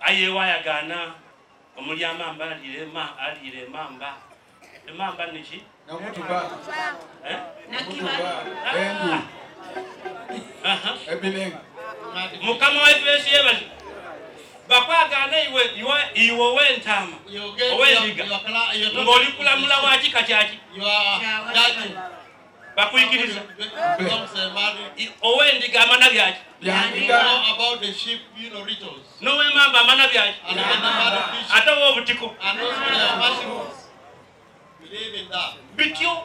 Ayewaya gana omuli amamba alire mamba. Emamba niki? Namutuba. Nakiba. Ebilenga. Mukama waitu Yesu yebazi. Bakwagana iwe wentama. Owendiga. Ngoli kulamula wachika chaki. Bakuyikiriza. Owendiga amana byaki. About the sheep, rituals. No we mamba amana byaki. Ate wo butiko. And also the mushrooms. Believe in that. Bityo.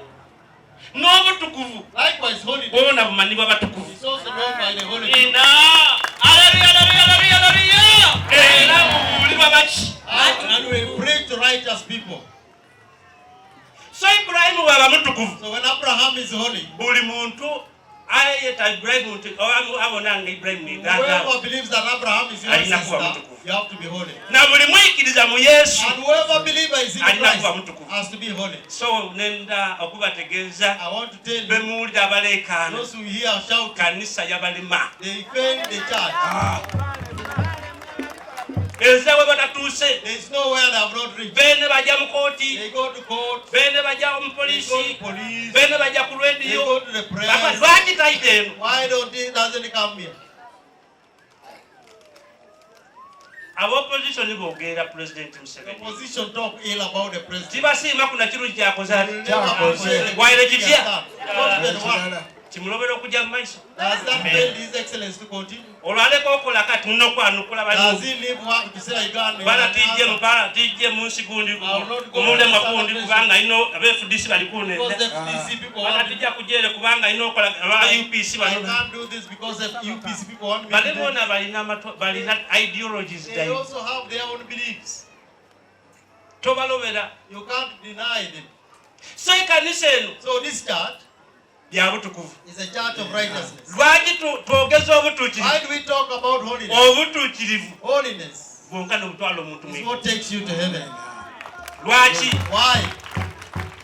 No butukuvu. Likewise, holy. Bona bumanyi bwa batukuvu. It's also known by the holy. Ina. Hallelujah. Era mubuli babachi. And we pray to righteous people. So Ibrahim waba mutukuvu. So when Abraham is holy, buli muntu ayeta Ibrahim abonanga Ibrahim nganga. Whoever believes that Abraham is your sister, you have to be holy. Na buli mwikiriza mu Yesu. And whoever believer is in Christ has to be holy. So nenda okubategeza. I want to tell you, bemulira abalekana. those who hear shout, kanisa yabalima. they fail the church. There is nowhere they have not reached. Bene bajja mu kooti. They go to court. Bene bajja mu polisi. Bene bajja ku They radio. go to the press. Lwaki taite eno? Why doesn't it come here? Opposition boogera President The Museveni. opposition talk ill about the president. Tibasiima kuna kirungi kyakoze ati. Waile Waile Timulobera okujja mu maiso. Does that tell His Excellency to continue? Olwaleko okola kati nnokwanukula bali. Does he leave work to say Uganda? Bala tijje mu nsi gundi kumulema gundi kubanga ino abeFDC bali kunenda. Because the FDC people Bala tijja kujere kubanga ino okola UPC I bano. can't do this because of UPC people want me Bale to do bona this. balina ideologies They dai. also have their own beliefs. Tobalobera. You can't deny them. So ikanisa eno. So this church bya butukuvu is a church of righteousness. Lwaki twogeza obutuukirivu? Why do we talk about holiness? Obutuukirivu Holiness bwonka n'obutwala omuntu is mwe. what takes you to heaven. Lwaki? Why?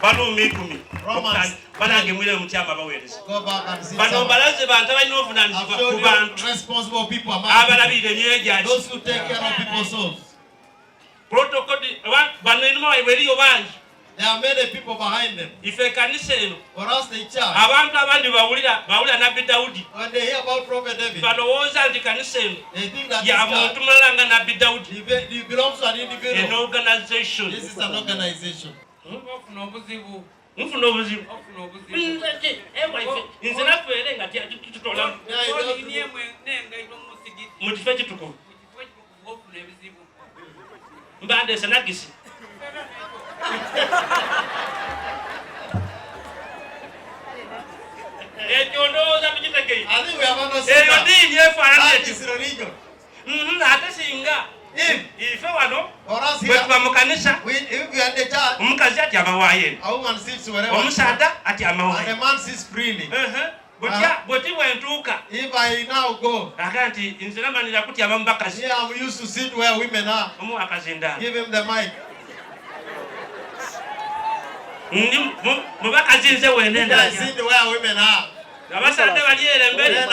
Baluumi 10 Romans. banange mwire mutyama baweereza. Go back and see Bano some. balaze bantu abalina obuvunaanyizibwa ku bantu Responsible people among abalabirira emyejo gyaki. those who take care of people's souls. Protocol bano enuma waibwe eriyo bangi. There are many people behind them. Ife ekanisa eno For us, the church, abantu abandi bawulira nabbi Dawudi when they hear about Prophet David, balowooza nti kanisa eno they think that ya this muntu church mulala nga nabbi Dawudi. it belongs to an An individual. organization. This is an organization. Mufuna obuzibu. Nze nafeere nga tutola mu kifo ekitukuvu. Mbandeese nagisi. Ekyo ndowooza tukitegeye. I think we have understood Eyo that. ddiini efaanana That ekyo. is religion. Ate singa ife wano For us bwe tuba here, mu kanisa if we are in the church, omukazi atyama waayeno, a woman sits wherever omusaadha atyama and waayeno. a man sits freely. Bweti bwentuuka If I now go, aga nti nze namanira kutyama mu bakazi. here I'm used to sit where women are. Omuwa akazindaala. Give him the mic. Ndi mu bakazi nze weenenda. I sit where women are. Abasadde bali ere mbere.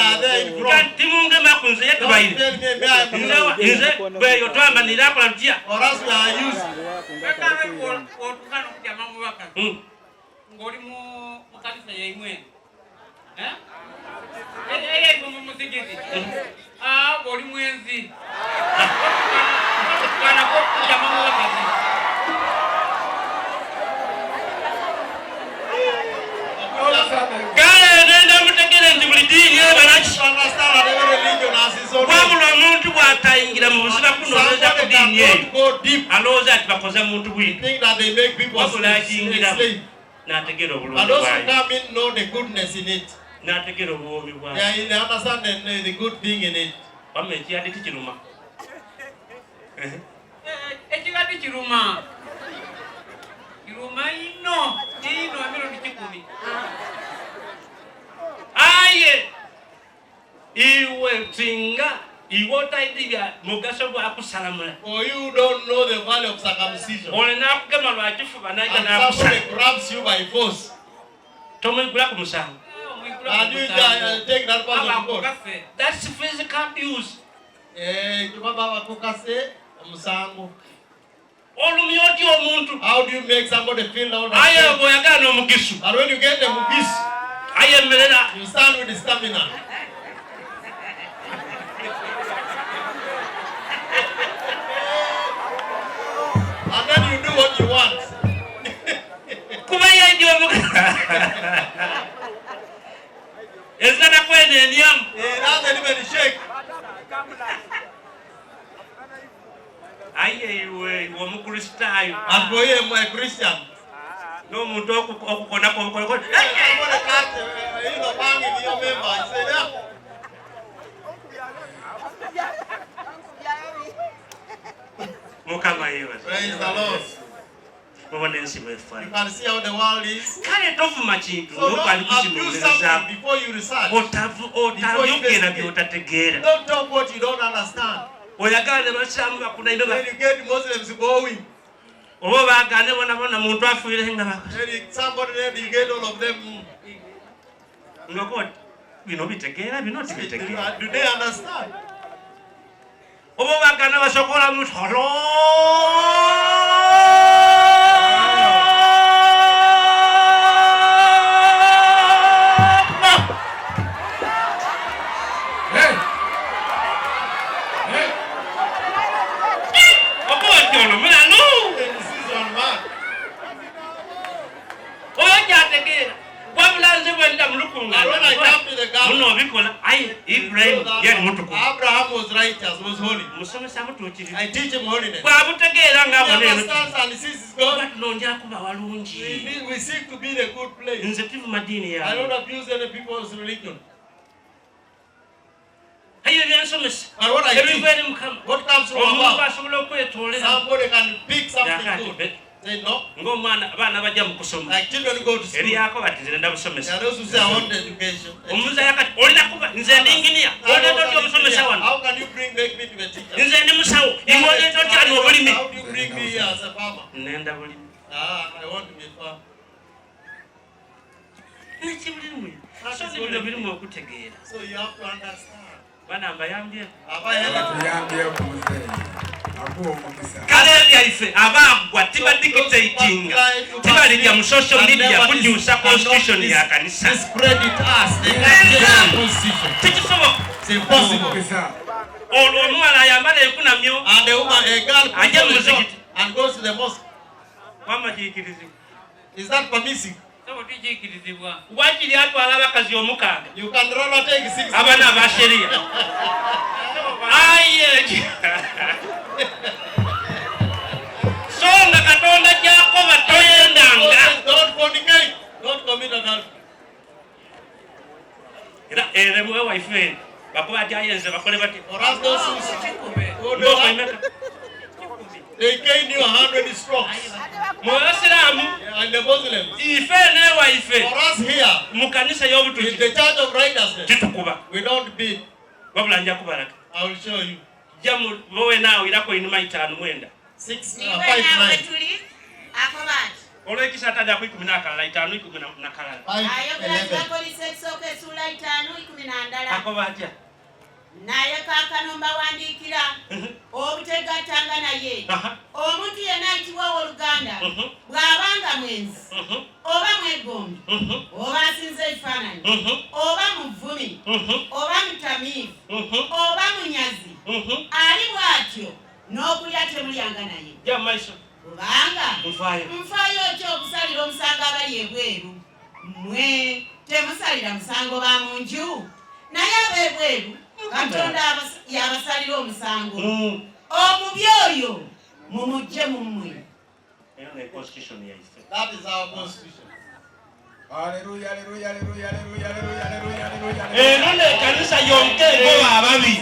Timungema ku nze Don't yetubayire. tell me where I belong. Nze bweyo twamanira akola tutya. Or else we are used. Ngoli mu kanisa yaimwe. Ngoli mwenzi. Kana ko kujama mu bakazi. Kale nenda mutegere nti buli ddiini ebalaki. Understand that every religion has its own. Wabula omuntu bw'atayingira mu buziba kunoonyeza ku ddiini eyo Go deep. alowooza ati bakoze muntu bwitu. Think that they make people Wabula agiyingiramu slave. n'ategeera And obulungi those who bwayo. come in know the goodness in it. N'ategeera obuwoomi bwayo. They understand the good thing in it. Wamma ekiyadde tikiruma. Ekigadi kiruma. Kiruma ino emirundi 10. Aye iwe singa iwe otayidibya mugaso gwa kusalamula. For you don't know the value of circumcision. Olina akugema lwa kifuba n'ajja And n'akusala. somebody grabs you by force. Tomwigula ku musango. And you take that person to court. That's physical abuse. Kibaba bakukase Omusango. Olumyoti omuntu. How do you make somebody feel down? Aye boyagana omugisu. And when you get the mugis, Aye melera. you stand with the stamina. And then you do what you want. Kubaya ndio Ezana kwene niam. It doesn't even shake. Aye we womukristayo. And for him, a Christian. No muntu okukona ko. Somebody cut, bang in your member. I say, yeah. Mukama yewe. Praise the Lord. Mubonensi You wefa. can see how the world is. Kale tofuma kintu So don't nokali abuse kukimuliza. something before you research. Otayogera byotategeera. Don't talk what you don't understand. Oyagala basamu bakuna When indoba. you get Muslims going, Obo bagane bona muntu afuire nga baka. then somebody there, you get all of them. Ngoko bino bitegeera bino tibitegeera. Do they understand? Obo bagane basokola mutolo. Hey! Hey! Obo kyono mulano. This is on man. Oyategeera. Wabulanze bwenda mulukunga. And when I come to the Muno garden, bikola aye Ibrahim yali mutukuvu. Abraham was righteous, was holy. Musomesa mutuukirivu. I teach him holiness. Bwabutegeera He ng'abona eno. understands and sees his God. Tunonja kuba walungi. We seek to be in a good place. Nze tivuma ddiini I don't yaabwe. abuse any people's religion. Aye byensomesa. And what I Ebiva teach, eri Mukama. what comes from Omuntu above, asobola okwetoolera. somebody can pick something Yakati good. Say no. ng'omwana abaana bajja mu kusoma. Like children who go to school. Eri yako bati nze There ndabusomesa. are those who say I want education. Omuza yakati olina kuba nze ndi inginiya. Oleeta otya omusomesa wano. How can you make me to be a teacher? Nze ndi musawo. Iwe oleeta otya ali obulimi. How do you bring me here as a farmer? Nenda bulimi. I want to be a farmer. Nekibulimi. So bino birimu okutegeera. So you have to understand. Bana mbayambye. Have I helped you? Tuyambye ku muzeeyi. Akuwa omukisa. Kale byaife abaagwa tibadictatinga. Tibalijja mu social media kukyusa constitution ya kanisa. Discredit us. They can't change the constitution. Tekisoboka. It's impossible. Omukisa. Olwo omuwala ayambala enkunamyo. And a woman, a girl puts Ajja on mu a short muzikiti. and goes to the mosque. Wamma kiikirizibwa. Is that permissive? Sabo tujikirizibwa. Wakiri atwala abakazi omukaaga. You can rather take 6 Abaana abasheria. Aye. Songa Katonda gy'akoba toyendanga. Don't fornicate. Don't commit adultery. Era eremu ewaife bakuba ati ayenze bakole bati. For us, those who Mboko imeka. they gain you 100 strokes. Mu Basiraamu And the Muslims. ife n'ewaife For us here, mu kanisa in y'obutuukirivu the church of righteousness, kitukuba. we don't beat. Wabula nja kubalaga. I will show you. Jamu wowe naawe irako inuma 5 6, 5, Niwe nawe 9. tuli akobati. olw'ekisa atadde ku 10 n'akalala 5 10 n'akalala 5, Ayogera 11. kyakolisa ekisooka essula 5:10. akoba atya Naye kaakano mbawandiikira obutegattanga naye. Aha. Omuntu yenna ayitibwa Oluganda Mhm. bw'abanga mwenzi Mhm. oba mwegombi Mhm. oba asinza ebifaananyi Mhm. oba muvumi Mhm. oba mutamiivu Mhm. oba munyazi Mhm. ali bw'atyo n'okulya temulyanga naye. Jja mu maiso Kubanga nfaayo nfaayo ki okusalira omusango abali ebweru? Mmwe temusalira musango ba mu nju, naye ab'ebweru Katonda yabasalira omusango. Omubi oyo mumugye mu mmwe. eyo ne constitution yaife. That is our constitution. Hallelujah, hallelujah, hallelujah, hallelujah, hallelujah, hallelujah, hallelujah. eno n'ekkanisa yonka egoba ababi.